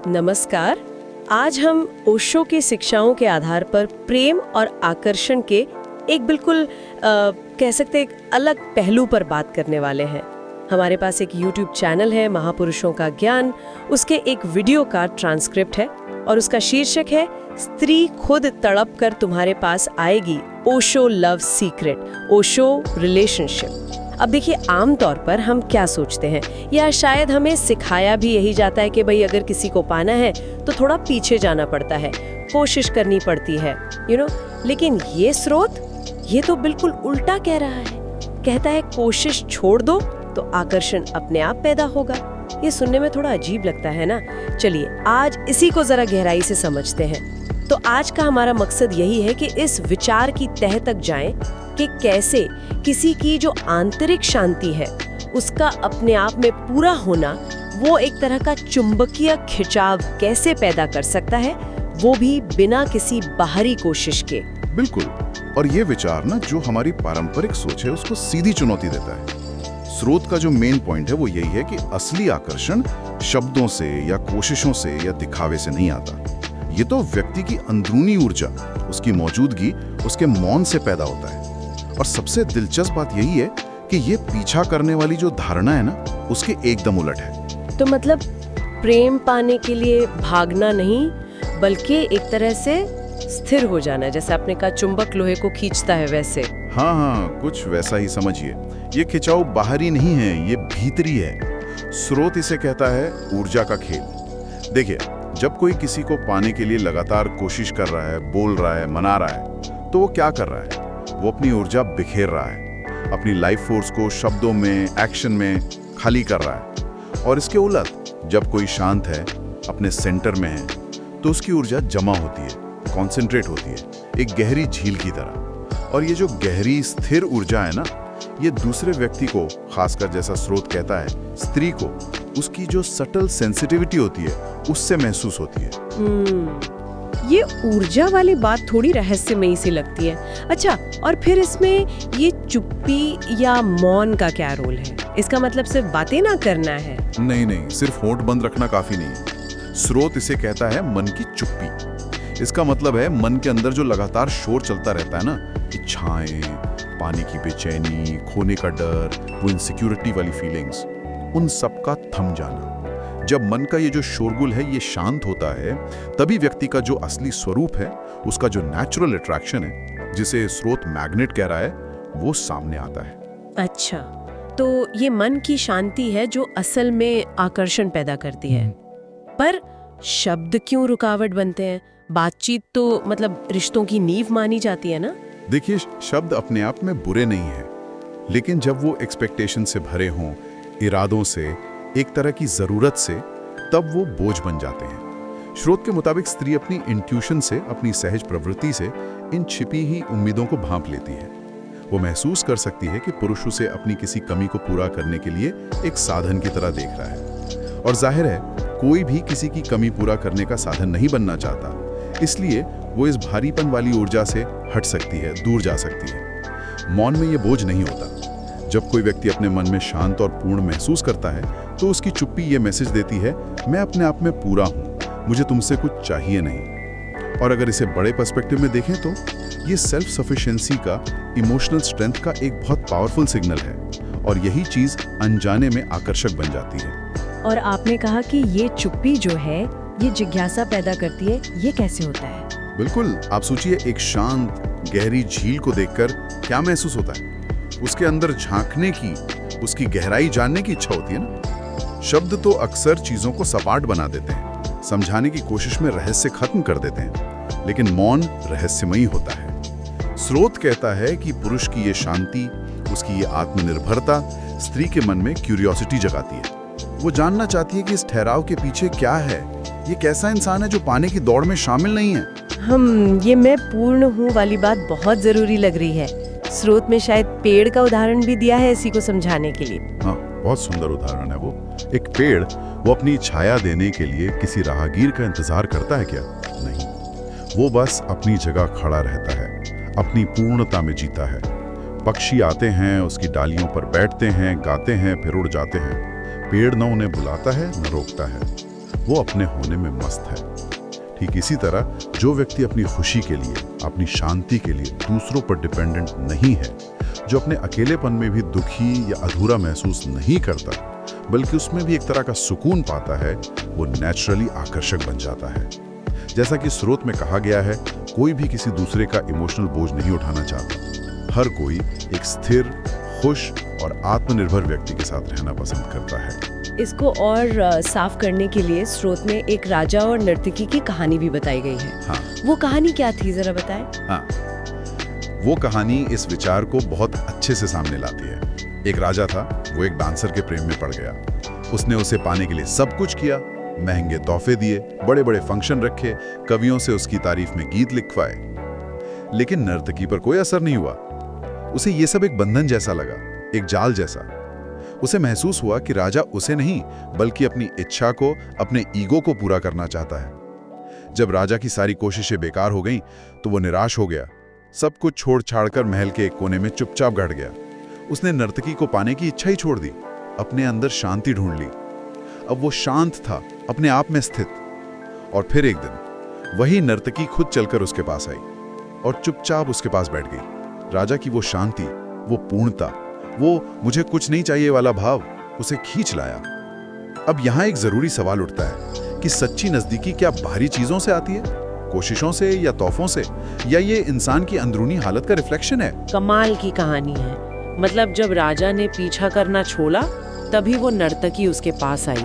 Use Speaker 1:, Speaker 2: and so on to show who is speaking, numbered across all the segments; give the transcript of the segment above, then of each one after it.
Speaker 1: नमस्कार। आज हम ओशो की शिक्षाओं के आधार पर प्रेम और आकर्षण के एक बिल्कुल कह सकते एक अलग पहलू पर बात करने वाले हैं। हमारे पास एक YouTube चैनल है महापुरुषों का ज्ञान, उसके एक वीडियो का ट्रांसक्रिप्ट है और उसका शीर्षक है स्त्री खुद तड़प कर तुम्हारे पास आएगी, Osho love secret, Osho relationship. अब देखिए, आमतौर पर हम क्या सोचते हैं, या शायद हमें सिखाया भी यही जाता है कि भाई अगर किसी को पाना है तो थोड़ा पीछे जाना पड़ता है, कोशिश करनी पड़ती है, लेकिन ये स्रोत ये तो बिल्कुल उल्टा कह रहा है। कहता है कोशिश छोड़ दो तो आकर्षण अपने आप पैदा होगा। ये सुनने में थोड़ा अजीब लगता है ना। चलिए आज इसी को जरा गहराई से समझते हैं। तो आज का हमारा मकसद यही है कि इस विचार की तह तक जाएं कि कैसे किसी की जो आंतरिक शांति है उसका अपने आप में पूरा होना, वो एक तरह का चुंबकीय खिंचाव कैसे पैदा कर सकता है, वो भी बिना किसी बाहरी कोशिश के।
Speaker 2: बिल्कुल। और ये विचार ना जो हमारी पारंपरिक सोच है उसको सीधी चुनौती देता है। स्रोत का जो मेन पॉइंट है वो यही है कि असली आकर्षण शब्दों से या कोशिशों से या दिखावे से नहीं आता। ये तो व्यक्ति की अंदरूनी ऊर्जा, उसकी मौजूदगी, उसके मौन से पैदा होता है। और सबसे दिलचस्प बात यही है कि ये पीछा करने वाली जो धारणा है ना, उसके एकदम उलट है।
Speaker 1: तो मतलब प्रेम पाने के लिए भागना नहीं, बल्कि एक तरह से स्थिर हो जाना, जैसे आपने कहा चुंबक लोहे को खींचता है वैसे।
Speaker 2: हाँ, कुछ वैसा ही समझिए। ये खिंचाव बाहरी नहीं है, ये भीतरी है। स्रोत इसे कहता है ऊर्जा का खेल। देखिए, जब कोई किसी को पाने के लिए लगातार कोशिश कर रहा है, बोल रहा है, मना रहा है, तो वो क्या कर रहा है? वो अपनी ऊर्जा बिखेर रहा है, अपनी लाइफ फोर्स को शब्दों में, एक्शन में खाली कर रहा है। और इसके उलट जब कोई शांत है, अपने सेंटर में है, तो उसकी ऊर्जा जमा होती है, कॉन्सेंट्रेट होती है, एक गहरी झील की तरह। और ये जो गहरी स्थिर ऊर्जा है ना, ये दूसरे व्यक्ति को, खासकर जैसा स्रोत कहता है स्त्री को, उसकी जो सटल सेंसिटिविटी होती है उससे महसूस होती है।
Speaker 1: ये ऊर्जा वाली बात थोड़ी रहस्यमयी सी लगती है। अच्छा, और फिर इसमें ये चुप्पी या मौन का क्या रोल है? इसका मतलब सिर्फ बातें ना करना है?
Speaker 2: नहीं, सिर्फ होंठ बंद रखना काफी नहीं है। स्रोत इसे कहता है मन की चुप्पी। इसका मतलब है मन के अंदर जो लगातार शोर चलता रहता है ना, इच्छाएं, पाने की बेचैनी, खोने का डर, वो इनसिक्योरिटी वाली फीलिंग्स, उन सब का थम जाना। जब मन का ये जो शोरगुल है ये शांत होता है, तभी व्यक्ति का जो असली स्वरूप है, उसका जो नेचुरल अट्रैक्शन है, जिसे स्रोत मैग्नेट कह रहा है, वो सामने आता है।
Speaker 1: अच्छा, तो ये मन की शांति है जो असल में आकर्षण पैदा करती है। पर शब्द क्यों रुकावट बनते हैं? बातचीत तो मतलब रिश्तों की नींव मानी जाती है ना।
Speaker 2: देखिए, शब्द अपने आप में बुरे नहीं है, लेकिन जब वो एक्सपेक्टेशन से भरे हों, इरादों से, एक तरह की जरूरत से, तब वो बोझ बन जाते हैं। स्रोत के मुताबिक स्त्री अपनी इंट्यूशन से, अपनी सहज प्रवृत्ति से इन छिपी ही उम्मीदों को भांप लेती है। वो महसूस कर सकती है कि पुरुष उसे अपनी किसी कमी को पूरा करने के लिए एक साधन की तरह देख रहा है। और जाहिर है, कोई भी किसी की कमी पूरा करने का साधन नहीं बनना चाहता, इसलिए वो इस भारीपन वाली ऊर्जा से हट सकती है, दूर जा सकती है। मौन में ये बोझ नहीं होता। जब कोई व्यक्ति अपने मन में शांत और पूर्ण महसूस करता है, तो उसकी चुप्पी ये मैसेज देती है, मैं अपने आप में पूरा हूँ, मुझे तुमसे कुछ चाहिए नहीं। और अगर इसे बड़े पर्सपेक्टिव में देखें तो ये सेल्फ सफिशिएंसी का, इमोशनल स्ट्रेंथ का एक बहुत पावरफुल सिग्नल है। और यही चीज अनजाने में आकर्षक बन जाती है।
Speaker 1: और आपने कहा कि ये चुप्पी जो है ये जिज्ञासा पैदा करती है, ये कैसे होता है?
Speaker 2: बिल्कुल, आप सोचिए, एक शांत गहरी झील को देखकर क्या महसूस होता है? उसके अंदर झांकने की, उसकी गहराई जानने की इच्छा होती है ना। शब्द तो अक्सर चीजों को सपाट बना देते हैं, समझाने की कोशिश में रहस्य खत्म कर देते हैं, लेकिन मौन रहस्यमयी होता है। स्रोत कहता है कि पुरुष की ये शांति, उसकी ये आत्मनिर्भरता स्त्री के मन में क्यूरियोसिटी जगाती है। वो जानना चाहती है कि इस ठहराव के पीछे क्या है, ये कैसा इंसान है जो पाने की दौड़ में शामिल नहीं है।
Speaker 1: ये मैं पूर्ण हूँ वाली बात बहुत जरूरी लग रही है। स्रोत में शायद पेड़ का उदाहरण भी दिया है इसी को समझाने के लिए।
Speaker 2: हाँ, बहुत सुंदर उदाहरण है वो। एक पेड़ वो अपनी छाया देने के लिए किसी राहगीर का इंतजार करता है क्या? नहीं, वो बस अपनी जगह खड़ा रहता है, अपनी पूर्णता में जीता है। पक्षी आते हैं, उसकी डालियों पर बैठते हैं, गाते हैं, फिर उड़ जाते हैं। पेड़ न उन्हें बुलाता है, न रोकता है। वो अपने होने में मस्त है। ठीक इसी तरह जो व्यक्ति अपनी खुशी के लिए, अपनी शांति के लिए दूसरों पर डिपेंडेंट नहीं है, जो अपने अकेलेपन में भी दुखी या अधूरा महसूस नहीं करता बल्कि उसमें भी एक तरह का सुकून पाता है, वो नेचुरली आकर्षक बन जाता है। जैसा कि स्रोत में कहा गया है, कोई भी किसी दूसरे का इमोशनल बोझ नहीं उठाना चाहता। हर कोई एक स्थिर, खुश और आत्मनिर्भर व्यक्ति के साथ रहना पसंद करता है।
Speaker 1: इसको और साफ करने के लिए स्रोत में एक राजा और नर्तकी की कहानी भी बताई गई है।
Speaker 2: हाँ।
Speaker 1: वो कहानी क्या थी, जरा बताएं।
Speaker 2: हाँ, वो कहानी इस विचार को बहुत अच्छे से सामने लाती है। एक राजा था, वो एक डांसर के प्रेम में पड़ गया। उसने उसे पाने के लिए सब कुछ किया, महंगे तोहफे दिए, बड़े बड़े फंक्शन रखे, कवियों से उसकी तारीफ में गीत लिखवाए, लेकिन नर्तकी पर कोई असर नहीं हुआ। उसे ये सब एक बंधन जैसा लगा, एक जाल जैसा। उसे महसूस हुआ कि राजा उसे नहीं बल्कि अपनी इच्छा को, अपने ईगो को पूरा करना चाहता है। जब राजा की सारी कोशिशें बेकार हो गईं, तो वो निराश हो गया। सब कुछ छोड़ छाड़कर महल के एक कोने में चुपचाप बैठ गया। उसने नर्तकी को पाने की इच्छा ही छोड़ दी, अपने अंदर शांति ढूंढ ली। अब वो शांत था, अपने आप में स्थित। और फिर एक दिन वही नर्तकी खुद चलकर उसके पास आई और चुपचाप उसके पास बैठ गई। राजा की वो शांति, वो पूर्णता, वो मुझे कुछ नहीं चाहिए वाला भाव उसे खींच लाया। अब यहां एक जरूरी सवाल उठता है कि सच्ची नजदीकी क्या बाहरी चीजों से आती है, कोशिशों से या तोहफों से, या ये इंसान की अंदरूनी हालत का रिफ्लेक्शन है?
Speaker 3: कमाल की कहानी है। मतलब जब राजा ने पीछा करना छोड़ा, तभी वो नर्तकी उसके पास आई।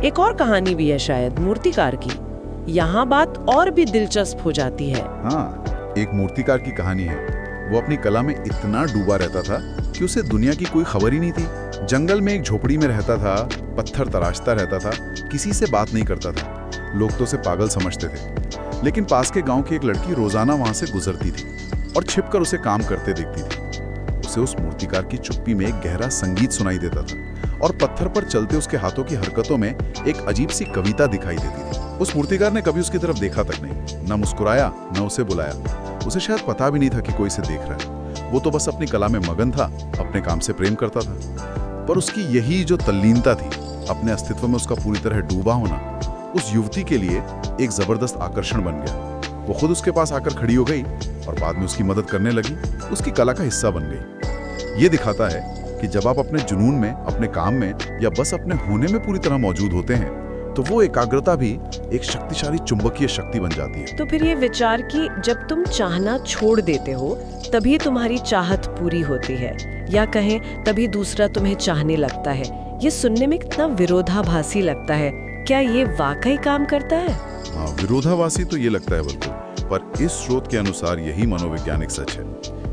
Speaker 3: एक और कहानी भी है शायद, मूर्तिकार की। यहाँ बात और भी दिलचस्प हो जाती है।
Speaker 2: हाँ, एक मूर्तिकार की कहानी है। वो अपनी कला में इतना डूबा रहता था कि उसे दुनिया की कोई खबर ही नहीं थी। जंगल में एक झोपड़ी में रहता था, पत्थर तराशता रहता था, किसी से बात नहीं करता था। लोग तो उसे पागल समझते थे। लेकिन पास के गांव की एक लड़की रोजाना वहां से गुजरती थी और छिपकर उसे काम करते देखती थी। उसे उस मूर्तिकार की चुप्पी में एक गहरा संगीत सुनाई देता था और पत्थर पर चलते उसके हाथों की हरकतों में एक अजीब सी कविता दिखाई देती थी। उस मूर्तिकार ने कभी उसकी तरफ देखा तक नहीं, न मुस्कुराया, न उसे बुलाया। उसे शायद पता भी नहीं था कि कोई इसे देख रहा है। वो तो बस अपनी कला में मगन था, अपने काम से प्रेम करता था। पर उसकी यही जो तल्लीनता थी, अपने अस्तित्व में उसका पूरी तरह डूबा होना, उस युवती के लिए एक जबरदस्त आकर्षण बन गया। वो खुद उसके पास आकर खड़ी हो गई और बाद में उसकी मदद करने लगी, उसकी कला का हिस्सा बन गई। ये दिखाता है कि जब आप अपने जुनून में, अपने काम में या बस अपने होने में पूरी तरह मौजूद होते हैं, तो वो एकाग्रता भी एक शक्तिशाली चुंबकीय शक्ति बन जाती है।
Speaker 1: तो फिर ये विचार कि जब तुम चाहना छोड़ देते हो तभी तुम्हारी चाहत पूरी होती है, या कहें तभी दूसरा तुम्हें चाहने लगता है, ये सुनने में कितना विरोधाभासी लगता है। क्या ये वाकई काम करता है?
Speaker 2: हाँ, विरोधाभासी तो ये लगता है बिल्कुल, पर इस स्रोत के अनुसार यही मनोवैज्ञानिक सच है।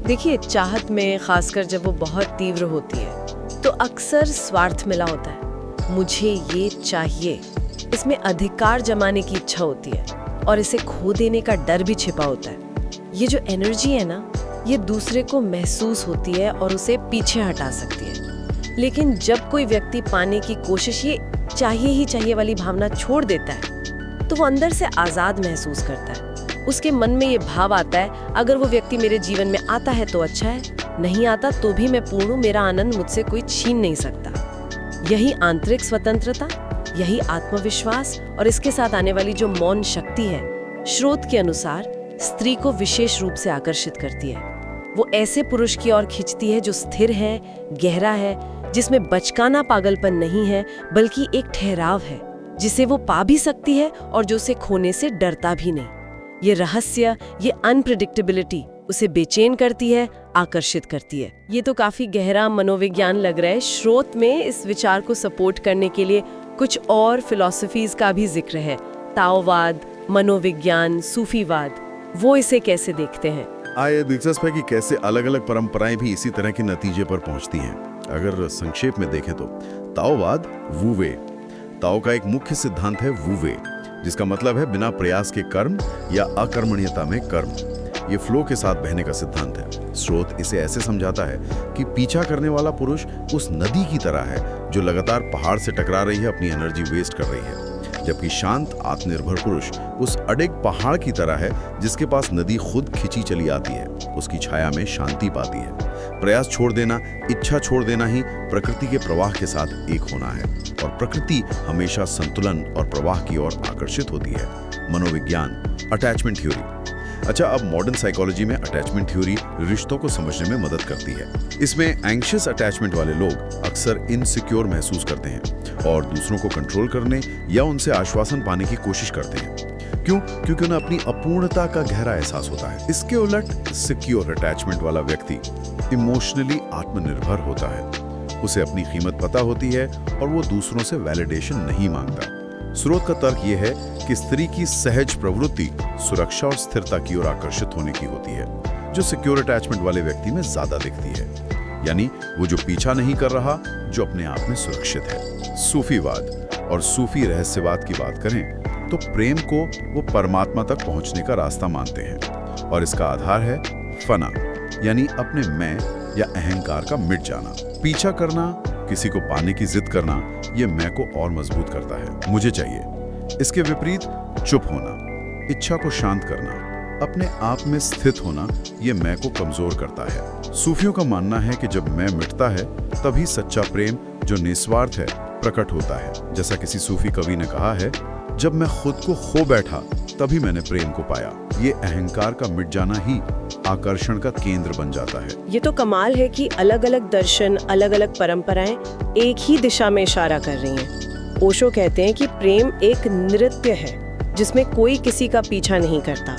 Speaker 1: देखिए, चाहत में खासकर जब वो बहुत तीव्र होती है तो अक्सर स्वार्थ मिला होता है। मुझे ये चाहिए, इसमें अधिकार जमाने की इच्छा होती है और इसे खो देने का डर भी छिपा होता है। ये जो एनर्जी है ना, ये दूसरे को महसूस होती है और उसे पीछे हटा सकती है। लेकिन जब कोई व्यक्ति पाने की कोशिश, ये चाहिए ही चाहिए वाली भावना छोड़ देता है, तो वो अंदर से आजाद महसूस करता है। उसके मन में ये भाव आता है, अगर वो व्यक्ति मेरे जीवन में आता है तो अच्छा है, नहीं आता तो भी मैं पूर्ण हूं, मेरा आनंद मुझसे कोई छीन नहीं सकता। यही आंतरिक स्वतंत्रता, यही आत्मविश्वास और इसके साथ आने वाली जो मौन शक्ति है, स्रोत के अनुसार स्त्री को विशेष रूप से आकर्षित करती है। वो ऐसे पुरुष की ओर खींचती है जो स्थिर है, गहरा है, जिसमें बचकाना पागलपन नहीं है बल्कि एक ठहराव है, जिसे वो पा भी सकती है और जो उसे खोने से डरता भी नहीं। ये रहस्य, ये अनप्रेडिक्टेबिलिटी उसे बेचैन करती है, आकर्षित करती है। ये तो काफी गहरा मनोविज्ञान लग रहा है। स्रोत में इस विचार को सपोर्ट करने के लिए कुछ और फिलॉसफीज का भी जिक्र है, ताओवाद, मनोविज्ञान, सूफीवाद। वो इसे कैसे देखते हैं?
Speaker 4: ये दिलचस्प है कि कैसे अलग अलग परंपराएं भी इसी तरह के नतीजे पर पहुंचती हैं। अगर संक्षेप में देखें तो ताओवाद वुवे, ताओ का एक मुख्य सिद्धांत है वुवे, जिसका मतलब है बिना प्रयास के कर्म या अकर्मण्यता में कर्म। ये फ्लो के साथ बहने का सिद्धांत है। स्रोत इसे ऐसे समझाता है कि पीछा करने वाला पुरुष उस नदी की तरह है जो लगातार पहाड़ से टकरा रही है, अपनी एनर्जी वेस्ट कर रही है, जबकि शांत आत्मनिर्भर पुरुष उस अडिग पहाड़ की तरह है जिसके पास नदी खुद खिंची चली आती है, उसकी छाया में शांति पाती है। प्रयास छोड़ देना, इच्छा छोड़ देना ही प्रकृति के प्रवाह के साथ एक होना है। और प्रकृति हमेशा संतुलन और प्रवाह की ओर आकर्षित होती है। मनोविज्ञान, अटैचमेंट थ्योरी। अच्छा, अब मॉडर्न साइकोलॉजी में अटैचमेंट थ्योरी रिश्तों को समझने में मदद करती है। इसमें एंग्शियस अटैचमेंट वाले लोग अक्सर इनसिक्योर महसूस करते हैं और दूसरों को कंट्रोल करने या उनसे आश्वासन पाने की कोशिश करते हैं। क्यों? क्योंकि उन्हें अपनी अपूर्णता का गहरा एहसास होता है। इसके उलट सिक्योर अटैचमेंट वाला व्यक्ति इमोशनली आत्मनिर्भर होता है। उसे अपनी कीमत पता होती है और वो दूसरों से वैलिडेशन नहीं मांगता। स्रोत का तर्क यह है कि स्त्री की सहज प्रवृत्ति सुरक्षा और स्थिरता की ओर आकर्षित होने की होती है, जो सिक्योर अटैचमेंट वाले व्यक्ति में ज्यादा दिखती है। यानी वो जो पीछा नहीं कर रहा, जो अपने आप में सुरक्षित है। सूफीवाद और सूफी रहस्यवाद की बात करें तो प्रेम को वो परमात्मा तक पहुंचने का रास्ता मानते हैं और इसका आधार है फना, यानी अपने मैं या अहंकार का मिट जाना। पीछा करना, किसी को पाने की जिद करना, ये मैं को और मजबूत करता है, मुझे चाहिए। इसके विपरीत चुप होना, इच्छा को शांत करना, अपने आप में स्थित होना, ये मैं को कमजोर करता है। सूफियों का मानना है कि जब मैं मिटता है तभी सच्चा प्रेम जो निस्वार्थ है प्रकट होता है। जैसा किसी सूफी कवि ने कहा है, जब मैं खुद को खो बैठा तभी मैंने प्रेम को पाया। ये अहंकार का मिट जाना ही आकर्षण का केंद्र बन जाता है।
Speaker 1: ये तो कमाल है कि अलग अलग दर्शन, अलग अलग परंपराएं एक ही दिशा में इशारा कर रही हैं। ओशो कहते हैं कि प्रेम एक नृत्य है जिसमें कोई किसी का पीछा नहीं करता।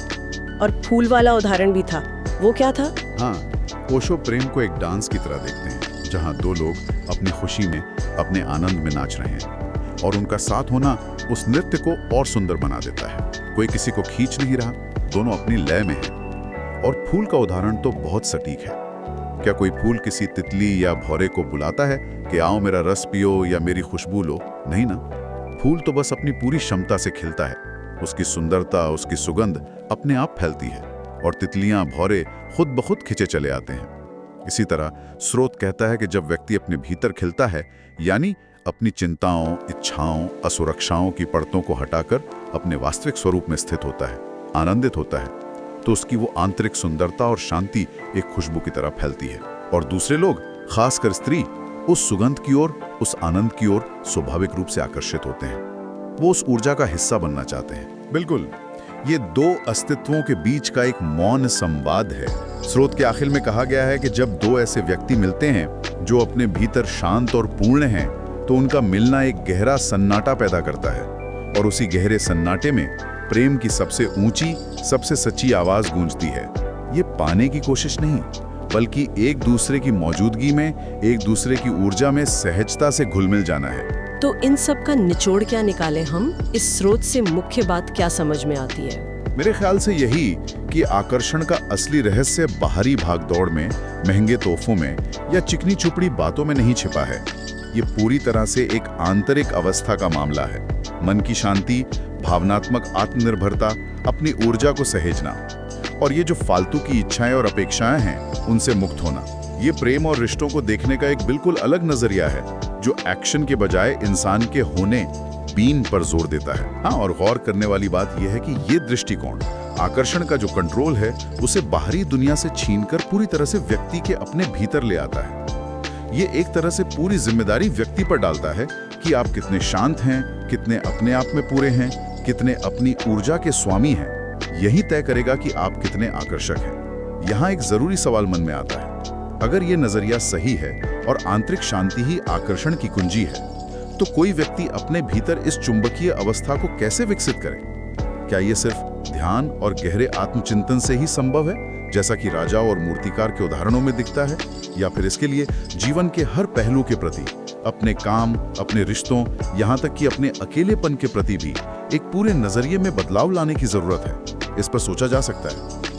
Speaker 1: और फूल वाला उदाहरण भी था, वो क्या था?
Speaker 2: हाँ, ओशो प्रेम को एक डांस की तरह देखते हैं, जहाँ दो लोग अपनी खुशी में, अपने आनंद में नाच रहे हैं और उनका साथ होना उस नृत्य को और सुंदर बना देता है। कोई किसी को खींच नहीं रहा, दोनों अपनी लय में हैं। और फूल का उदाहरण तो बहुत सटीक है। क्या कोई फूल किसी तितली या भौरे को बुलाता है कि आओ मेरा रस पियो या मेरी खुशबू लो? नहीं ना। फूल तो बस अपनी पूरी क्षमता से खिलता है। उसकी सुंदरता, उसकी सुगंध अपने आप फैलती है और तितलियां, भौरे खुद ब खुद खिंचे चले आते हैं। इसी तरह स्रोत कहता है कि जब व्यक्ति अपने भीतर खिलता है, यानी अपनी चिंताओं, इच्छाओं, असुरक्षाओं की परतों को हटाकर अपने वास्तविक स्वरूप में स्थित होता है, आनंदित होता है, तो उसकी वो आंतरिक सुंदरता और शांति एक खुशबू की तरह फैलती है। और दूसरे लोग, खासकर स्त्री, उस सुगंध की ओर, उस आनंद की ओर स्वाभाविक रूप से आकर्षित होते हैं। वो उस ऊर्जा का हिस्सा बनना चाहते हैं। बिल्कुल, ये दो अस्तित्वों के बीच का एक मौन संवाद है। स्रोत के आखिर में कहा गया है कि जब दो ऐसे व्यक्ति मिलते हैं जो अपने भीतर शांत और पूर्ण हैं, तो उनका मिलना एक गहरा सन्नाटा पैदा करता है और उसी गहरे सन्नाटे में प्रेम की सबसे ऊंची, सबसे सच्ची आवाज गूंजती है। ये पाने की कोशिश नहीं, बल्कि एक दूसरे की मौजूदगी में, एक दूसरे की ऊर्जा में सहजता से घुल मिल जाना है।
Speaker 1: तो इन सब का निचोड़ क्या निकाले हम? इस स्रोत से मुख्य बात क्या समझ में आती है?
Speaker 2: मेरे ख्याल से यही कि आकर्षण का असली रहस्य बाहरी भागदौड़ में, महंगे तोहफों में या चिकनी चुपड़ी बातों में नहीं छिपा है। ये पूरी तरह से एक आंतरिक अवस्था का मामला है। मन की शांति, भावनात्मक आत्मनिर्भरता, अपनी ऊर्जा को सहेजना और ये जो फालतू की इच्छाएं और अपेक्षाएं हैं, उनसे मुक्त होना। ये प्रेम और रिश्तों को देखने का एक बिल्कुल अलग नजरिया है, जो एक्शन के बजाय इंसान के होने, बीन पर जोर देता है। हाँ, और गौर करने वाली बात यह है कि ये दृष्टिकोण आकर्षण का जो कंट्रोल है, उसे बाहरी दुनिया से छीनकर पूरी तरह से व्यक्ति के अपने भीतर ले आता है। ये एक तरह से पूरी जिम्मेदारी व्यक्ति पर डालता है कि आप कितने शांत हैं, कितने अपने आप में पूरे हैं, कितने अपनी ऊर्जा के स्वामी हैं। यही तय करेगा कि आप कितने आकर्षक हैं। यहाँ एक जरूरी सवाल मन में आता है, अगर ये नजरिया सही है और आंतरिक शांति ही आकर्षण की कुंजी है, तो कोई व्यक्ति अपने भीतर इस चुंबकीय अवस्था को कैसे विकसित करे? क्या ये सिर्फ ध्यान और गहरे आत्मचिंतन से ही संभव है, जैसा कि राजा और मूर्तिकार के उदाहरणों में दिखता है, या फिर इसके लिए जीवन के हर पहलू के प्रति, अपने काम, अपने रिश्तों, यहाँ तक कि अपने अकेलेपन के प्रति भी एक पूरे नजरिए में बदलाव लाने की जरूरत है? इस पर सोचा जा सकता है।